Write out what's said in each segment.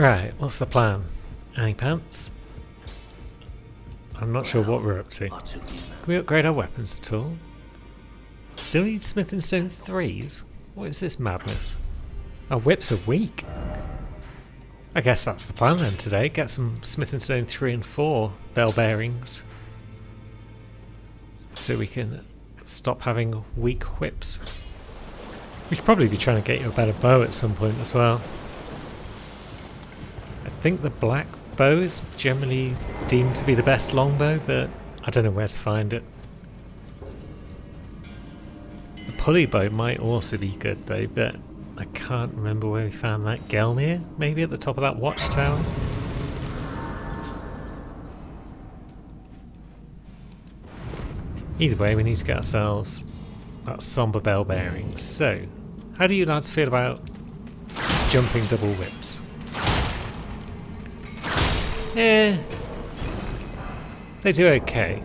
Right, what's the plan? Annie Pants? I'm not sure what we're up to. Can we upgrade our weapons at all? Still need Smith and Stone 3s? What is this madness? Our whips are weak. I guess that's the plan then today. Get some Smith and Stone 3 and 4 bell bearings. So we can stop having weak whips. We should probably be trying to get you a better bow at some point as well. I think the black bow is generally deemed to be the best longbow, but I don't know where to find it. The pulley bow might also be good though, but I can't remember where we found that. Gelmir? Maybe at the top of that watchtower? Either way, we need to get ourselves that somber bell bearing. So, how do you lads feel about jumping double whips? They do okay.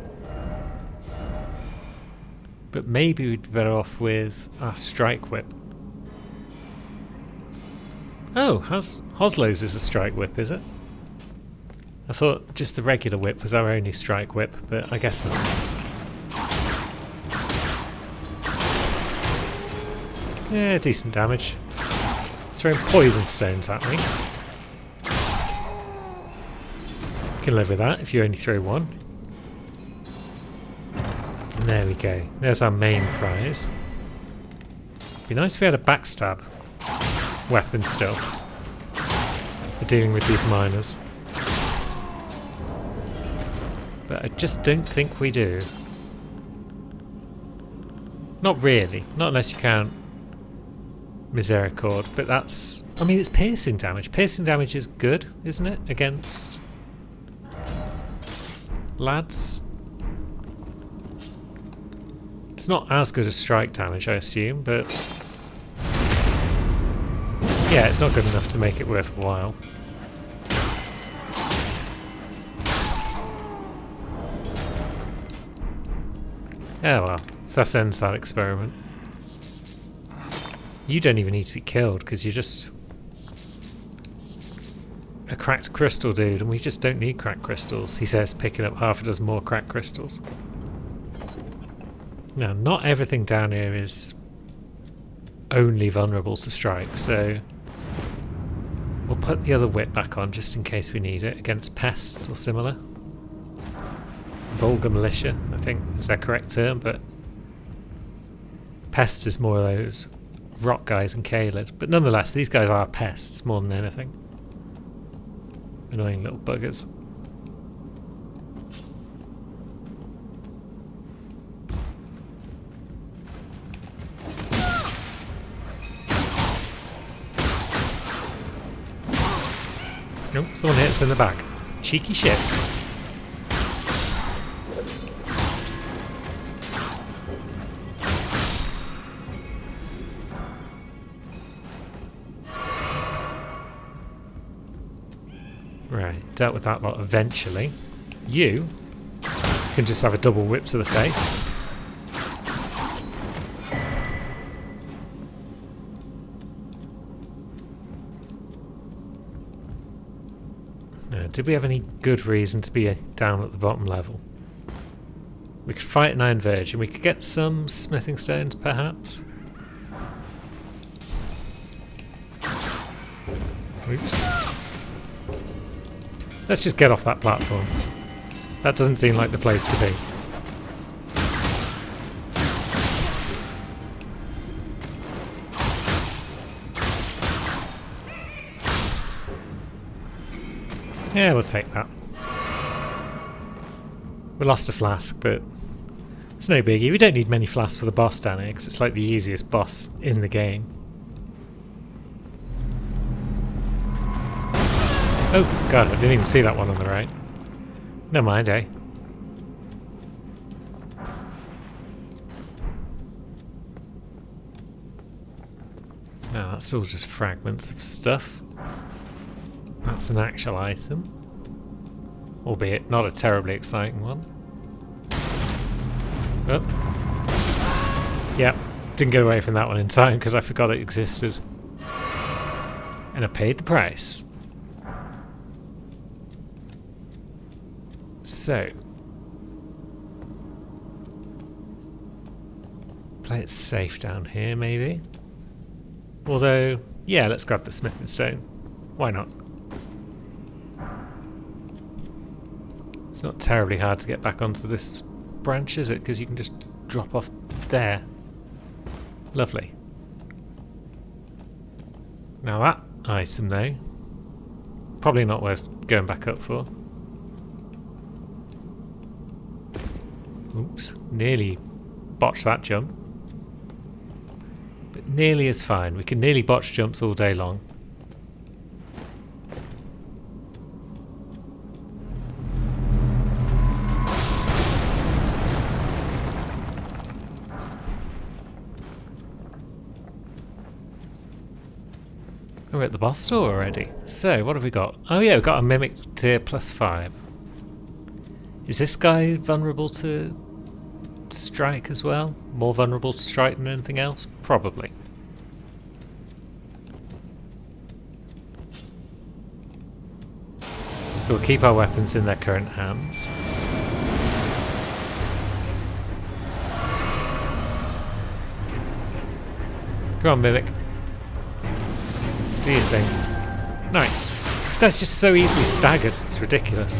But maybe we'd be better off with our strike whip. Oh, Hoslow's is a strike whip, is it? I thought just the regular whip was our only strike whip, but I guess not. Yeah, decent damage. Throwing poison stones at me. Can live with that if you only throw one. And there we go. There's our main prize. Be nice if we had a backstab weapon still for dealing with these miners. But I just don't think we do. Not really. Not unless you count Misericord, but that's... I mean, it's piercing damage. Piercing damage is good, isn't it? Against lads. It's not as good as strike damage, I assume, but... yeah, it's not good enough to make it worthwhile. Oh well, thus ends that experiment. You don't even need to be killed because you're just a cracked crystal dude, and we just don't need cracked crystals, he says, picking up half a dozen more cracked crystals. Now, not everything down here is only vulnerable to strike, so we'll put the other whip back on just in case we need it against pests or similar. Vulgar militia, I think is their correct term, but pest is more of those rock guys and Caelid. But nonetheless, these guys are pests more than anything. Annoying little buggers. Nope, someone hits in the back. Cheeky shits. Right, dealt with that lot eventually. You can just have a double whip to the face. Did we have any good reason to be down at the bottom level? We could fight an Iron Virgin. We could get some smithing stones, perhaps. Oops. Let's just get off that platform. That doesn't seem like the place to be. Yeah, we'll take that. We lost a flask, but it's no biggie. We don't need many flasks for the boss down here, because it's like the easiest boss in the game. Oh god, I didn't even see that one on the right. Never mind, eh? No, that's all just fragments of stuff. That's an actual item. Albeit not a terribly exciting one. Oh. Yep, didn't get away from that one in time because I forgot it existed. And I paid the price. So, play it safe down here, maybe. Although, yeah, let's grab the smithing stone. Why not? It's not terribly hard to get back onto this branch, is it? Because you can just drop off there. Lovely. Now that item, though, probably not worth going back up for. Oops, nearly botched that jump. But nearly is fine. We can nearly botch jumps all day long. We're at the boss store already. So, what have we got? Oh yeah, we've got a Mimic tier +5. Is this guy vulnerable to strike as well? More vulnerable to strike than anything else? Probably. So we'll keep our weapons in their current hands. Come on, Mimic. Do your thing. Nice. This guy's just so easily staggered. It's ridiculous.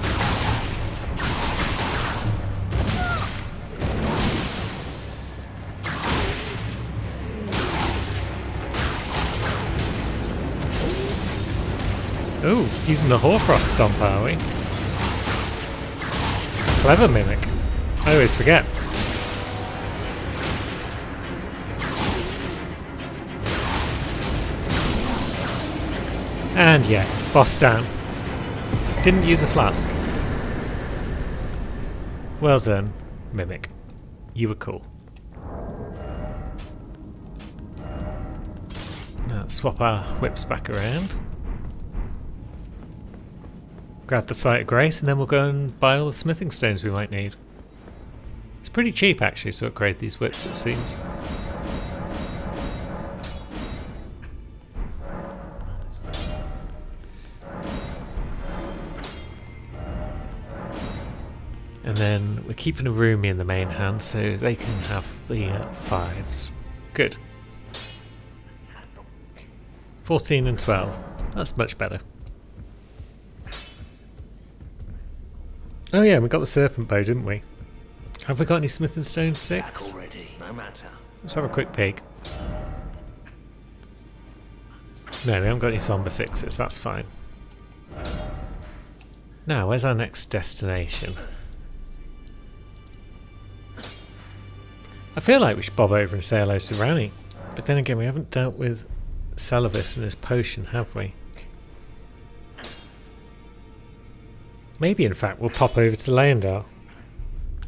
Oh, using the Hoarfrost Stomp, are we? Clever Mimic. I always forget. And yeah, boss down. Didn't use a flask. Well done, Mimic. You were cool. Now let's swap our whips back around. Grab the Sight of Grace and then we'll go and buy all the smithing stones we might need. It's pretty cheap actually to upgrade these whips, it seems. And then we're keeping a Rumi in the main hand so they can have the 5s. Good. 14 and 12. That's much better. Oh yeah, we got the Serpent Bow, didn't we? Have we got any Smithing Stone 6? No matter. Let's have a quick peek. No, we haven't got any Somber 6s, that's fine. Now, where's our next destination? I feel like we should bob over and say hello to Ranni. But then again, we haven't dealt with Celavis and his potion, have we? Maybe, in fact, we'll pop over to Leyendell.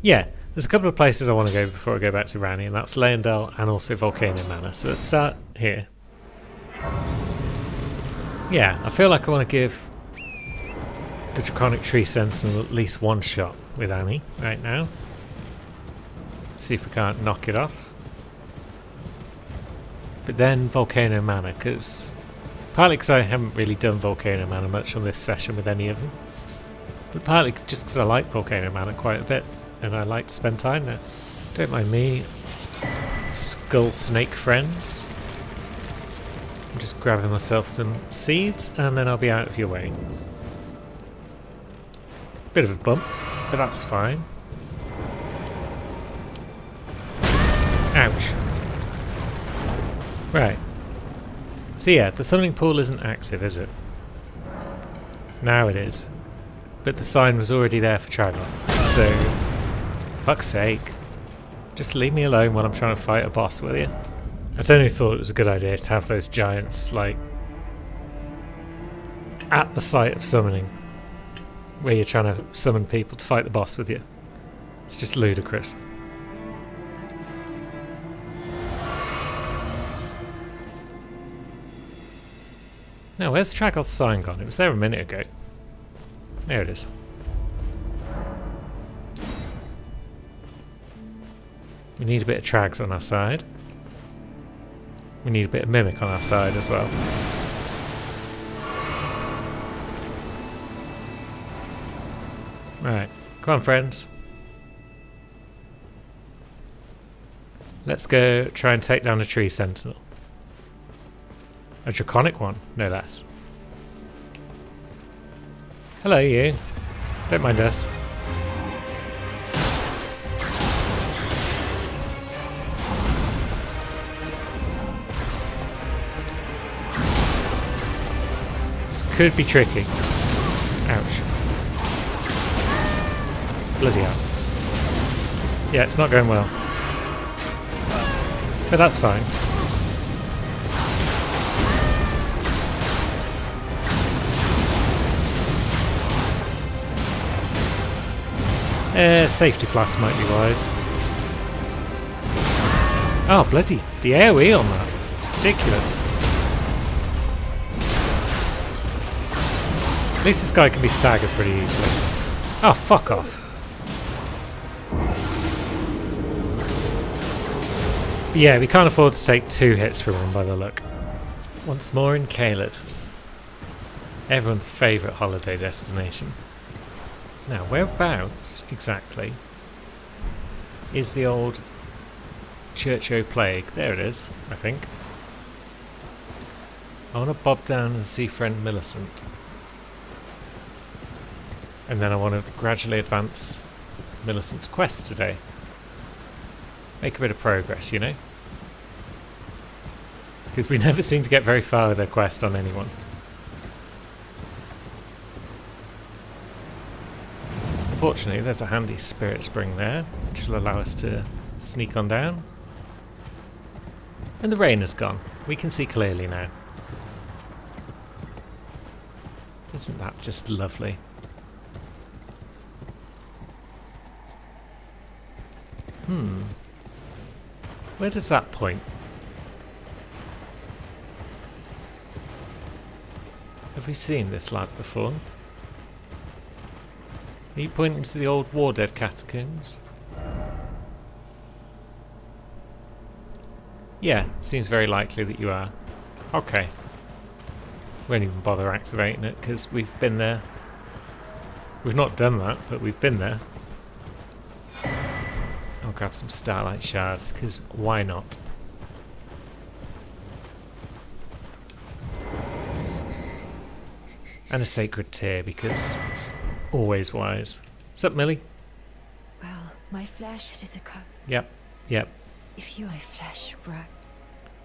Yeah, there's a couple of places I want to go before I go back to Ranni, and that's Leyendell and also Volcano Manor. So let's start here. Yeah, I feel like I want to give the Draconic Tree Sentinel at least one shot with Annie right now. See if we can't knock it off. But then Volcano Manor, because partly because I haven't really done Volcano Manor much on this session with any of them, but partly just because I like Volcano Manor quite a bit and I like to spend time there. Don't mind me, skull snake friends. I'm just grabbing myself some seeds and then I'll be out of your way. Bit of a bump, but that's fine. Ouch. Right. So yeah, the summoning pool isn't active, is it? Now it is. But the sign was already there for Tragloth. So, fuck's sake. Just leave me alone while I'm trying to fight a boss, will you? I totally thought it was a good idea to have those giants, like, at the site of summoning. Where you're trying to summon people to fight the boss with you. It's just ludicrous. Now, where's Tragloth's sign gone? It was there a minute ago. There it is. We need a bit of Trags on our side. We need a bit of Mimic on our side as well. Right, Come on, friends. Let's go try and take down a tree sentinel. A draconic one, no less. Hello, you. Don't mind us. This could be tricky. Ouch. Bloody hell. Yeah, it's not going well. But that's fine. Safety flask might be wise. Oh, bloody, the AoE on that. It's ridiculous. At least this guy can be staggered pretty easily. Oh, fuck off. But yeah, we can't afford to take 2 hits from him by the look. Once more in Caelid. Everyone's favourite holiday destination. Now, whereabouts exactly is the old Church O' Plague? There it is, I think. I want to bob down and see friend Millicent. And then I want to gradually advance Millicent's quest today. Make a bit of progress, you know? Because we never seem to get very far with their quest on anyone. Fortunately, there's a handy spirit spring there, which will allow us to sneak on down. And the rain has gone. We can see clearly now. Isn't that just lovely? Where does that point? Have we seen this lad before? Are you pointing to the old War Dead catacombs? Yeah, seems very likely that you are. Okay. We won't even bother activating it because we've been there. We've not done that, but we've been there. I'll grab some Starlight Shards because why not? And a Sacred Tear because always wise. What's up, Millie? Well, my flesh it is a cup. Yep, yep. If you my flesh were...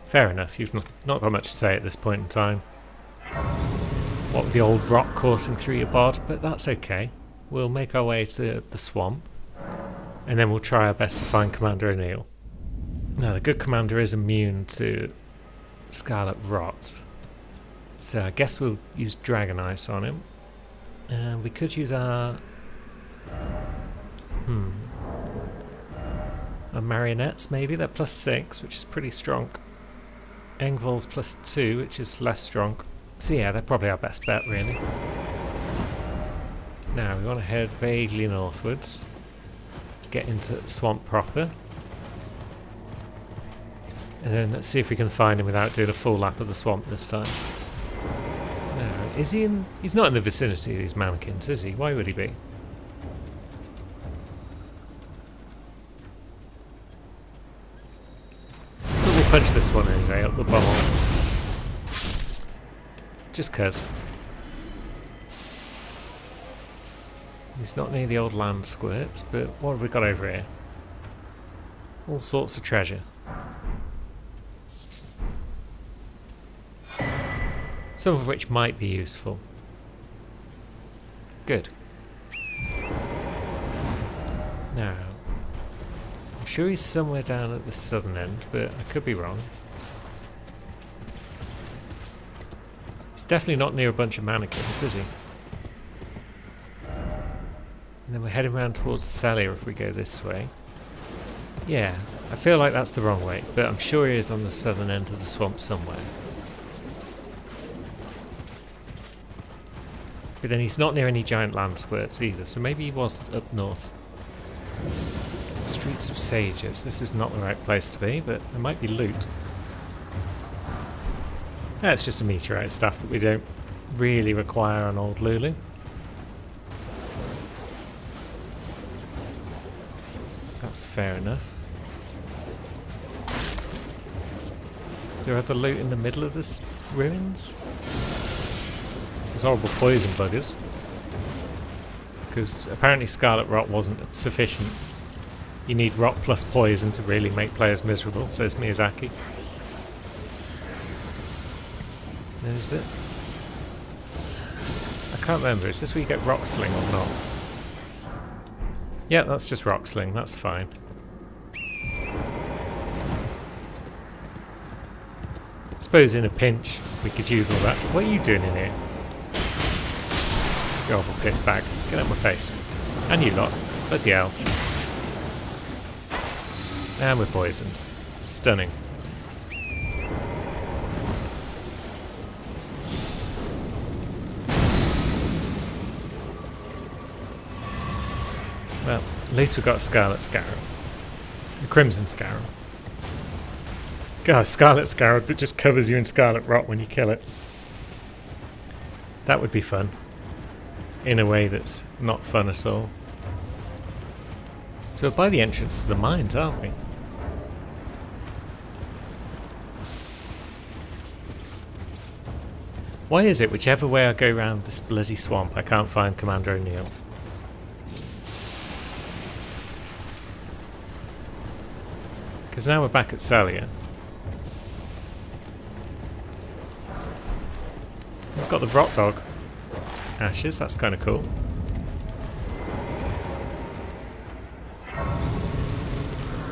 Fair enough, you've not got much to say at this point in time. What with the old rock coursing through your bod, but that's okay. We'll make our way to the swamp, and then we'll try our best to find Commander O'Neill. Now, the good commander is immune to Scarlet Rot, so I guess we'll use Dragon Ice on him. We could use our... our marionettes, maybe. They're +6, which is pretty strong. Engvall's +2, which is less strong. So yeah, they're probably our best bet, really. Now, we want to head vaguely northwards to get into Swamp proper. And then let's see if we can find him without doing a full lap of the swamp this time. No, is he in... He's not in the vicinity of these mannequins, is he? Why would he be? But we'll punch this one anyway, up the bum. Just cuz. He's not near the old land squirts, but what have we got over here? All sorts of treasure. Some of which might be useful. Good. Now, I'm sure he's somewhere down at the southern end, but I could be wrong. He's definitely not near a bunch of mannequins, is he? And then we're heading around towards Celia if we go this way. Yeah, I feel like that's the wrong way, but I'm sure he is on the southern end of the swamp somewhere. But then he's not near any giant land squirts either, so maybe he was up north. Streets of Sages. This is not the right place to be, but there might be loot. That's just a meteorite stuff that we don't really require on Old Lulu. That's fair enough. Is there other loot in the middle of this ruins? There's horrible poison buggers. Because apparently Scarlet Rot wasn't sufficient. You need rot plus poison to really make players miserable, says Miyazaki. There's it. I can't remember, is this where you get Rock Sling or not? Yeah, that's just Rock Sling, that's fine. I suppose in a pinch we could use all that. What are you doing in here? You horrible piss bag. Get out of my face. And you lot. Bloody hell. And we're poisoned. Stunning. Well, at least we've got Scarlet Scarab. The Crimson Scarab. God, Scarlet Scarab that just covers you in Scarlet Rot when you kill it. That would be fun. In a way that's not fun at all. So we're by the entrance to the mines, aren't we? Why is it whichever way I go around this bloody swamp I can't find Commander O'Neill? Because now we're back at Salia. We've got the Rot Dog ashes, that's kind of cool.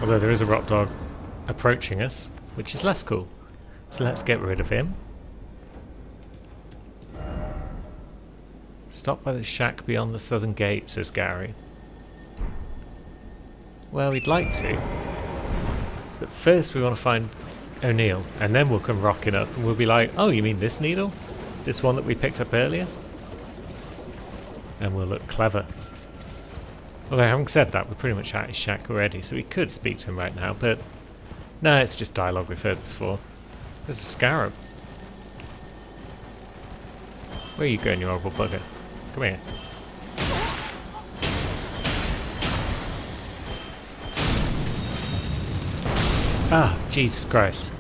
Although there is a Rot Dog approaching us, which is less cool. So let's get rid of him. Stop by the shack beyond the southern gate, says Gary. Well, we'd like to. But first we want to find O'Neill, and then we'll come rocking up and we'll be like, oh, you mean this needle? This one that we picked up earlier? And we'll look clever. Although having said that, we're pretty much at his shack already, so we could speak to him right now, but no, it's just dialogue we've heard before. There's a scarab. Where are you going, you horrible bugger? Come here. Ah, Jesus Christ.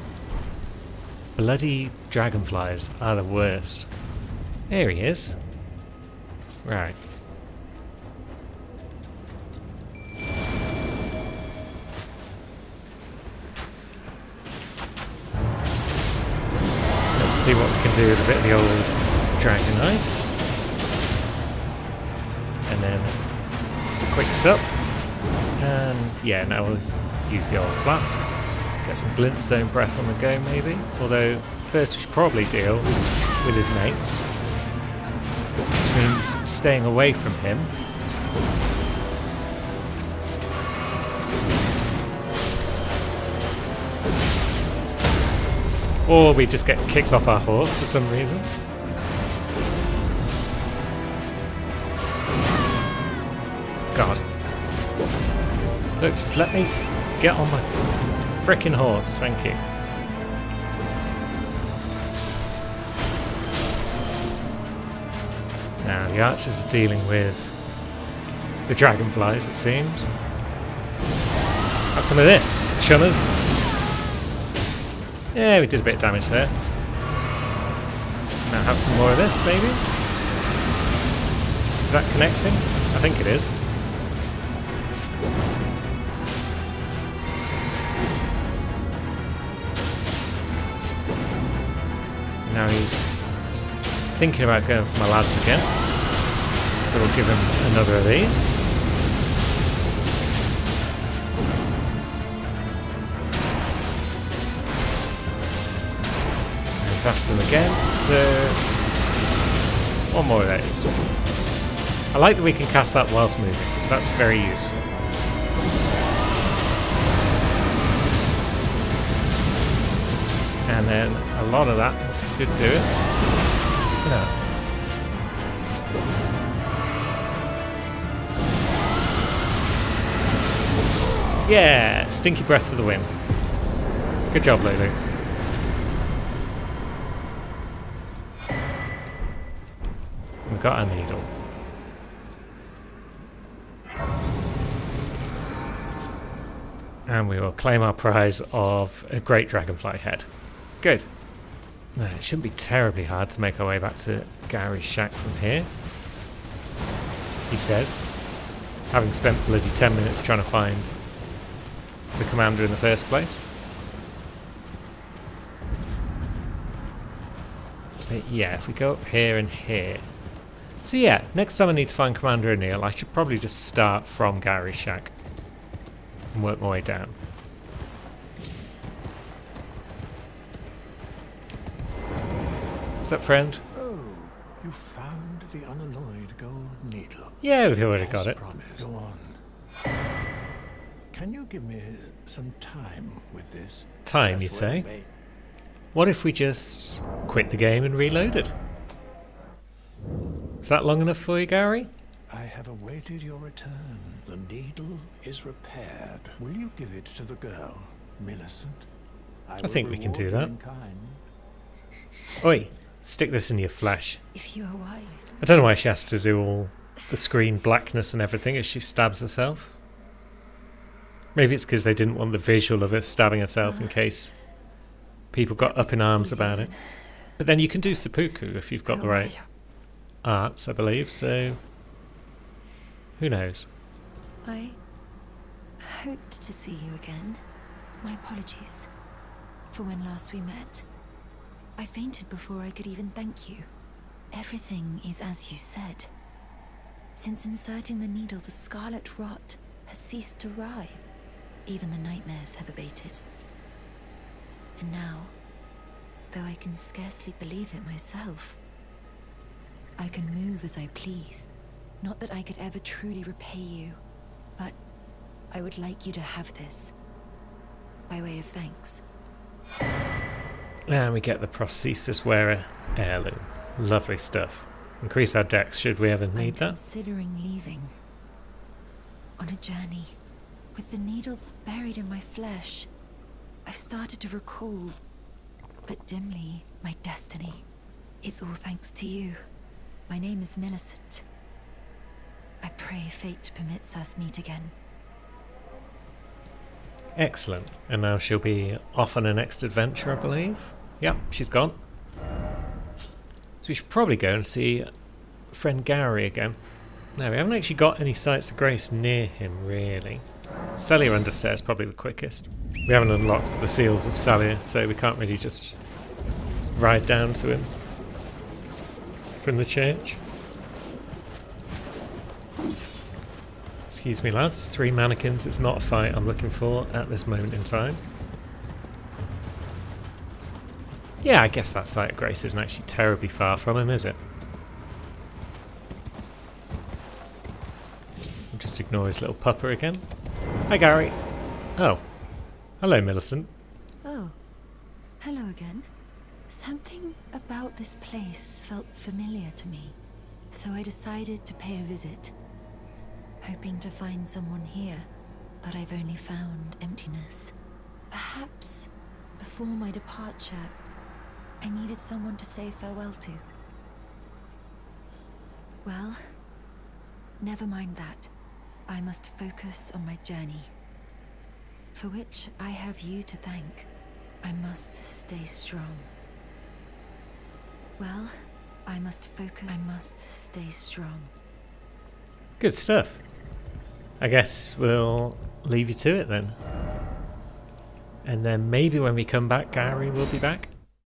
Bloody dragonflies are the worst. There he is. Right. Let's see what we can do with a bit of the old dragon ice. And then a quick sup. And yeah, now we'll use the old flask. Get some glintstone breath on the go maybe. Although first we should probably deal with his mates. Which means staying away from him. Or we just get kicked off our horse for some reason. God. Look, just let me get on my frickin' horse, thank you. Now, the archers are dealing with the dragonflies, it seems. Have some of this, chummers. Yeah, we did a bit of damage there. Now have some more of this, maybe? Is that connecting? I think it is. Now he's thinking about going for my lads again. So we'll give him another of these. And he's after them again, so one more of those. I like that we can cast that whilst moving. That's very useful. And then a lot of that should do it. Yeah. Yeah, stinky breath for the win. Good job, Lulu. We've got our needle. And we will claim our prize of a great dragonfly head. Good. No, it shouldn't be terribly hard to make our way back to Gary's shack from here. He says, having spent bloody 10 minutes trying to find the commander in the first place. But yeah, if we go up here and here. So yeah, next time I need to find Commander O'Neill, I should probably just start from Gary's shack and work my way down. What's up, friend? Oh, you found the unalloyed gold needle. Yeah, we've already got As it. promised. Go on. Can you give me some time with this? Time, you That's what I say? may- What if we just quit the game and reloaded? Is that long enough for you, Gary? I have awaited your return. The needle is repaired. Will you give it to the girl, Millicent? I think we can do will reward that. you in kind. Oi, stick this in your flesh. If you are wise. I don't know why she has to do all the screen blackness and everything as she stabs herself. Maybe it's because they didn't want the visual of her stabbing herself in case people got up in arms about it. But then you can do seppuku if you've got the right arts, I believe, so who knows? I hoped to see you again. My apologies for when last we met. I fainted before I could even thank you. Everything is as you said. Since inserting the needle, the scarlet rot has ceased to writhe. Even the nightmares have abated. And now, though I can scarcely believe it myself, I can move as I please. Not that I could ever truly repay you, but I would like you to have this, by way of thanks. And we get the prosthesis wearer heirloom. Lovely stuff. Increase our dex should we ever need I'm that. considering leaving. On a journey. With the needle buried in my flesh, I've started to recall, but dimly, my destiny. It's all thanks to you. My name is Millicent. I pray fate permits us meet again. Excellent. And now she'll be off on her next adventure, I believe. Yep, she's gone. So we should probably go and see friend Gary again. No, we haven't actually got any sights of grace near him, really. Salia Understair is probably the quickest. We haven't unlocked the seals of Salia, so we can't really just ride down to him from the church. Excuse me, lads. 3 mannequins. It's not a fight I'm looking for at this moment in time. Yeah, I guess that site of grace isn't actually terribly far from him, is it? I'll just ignore his little pupper again. Hi, Gary. Oh. Hello, Millicent. Oh, hello again. Something about this place felt familiar to me, so I decided to pay a visit. Hoping to find someone here, but I've only found emptiness. Perhaps, before my departure, I needed someone to say farewell to. Well, never mind that. I must focus on my journey, for which I have you to thank. I must stay strong. Well, I must focus. I must stay strong. Good stuff. I guess we'll leave you to it then. And then maybe when we come back, Gary will be back.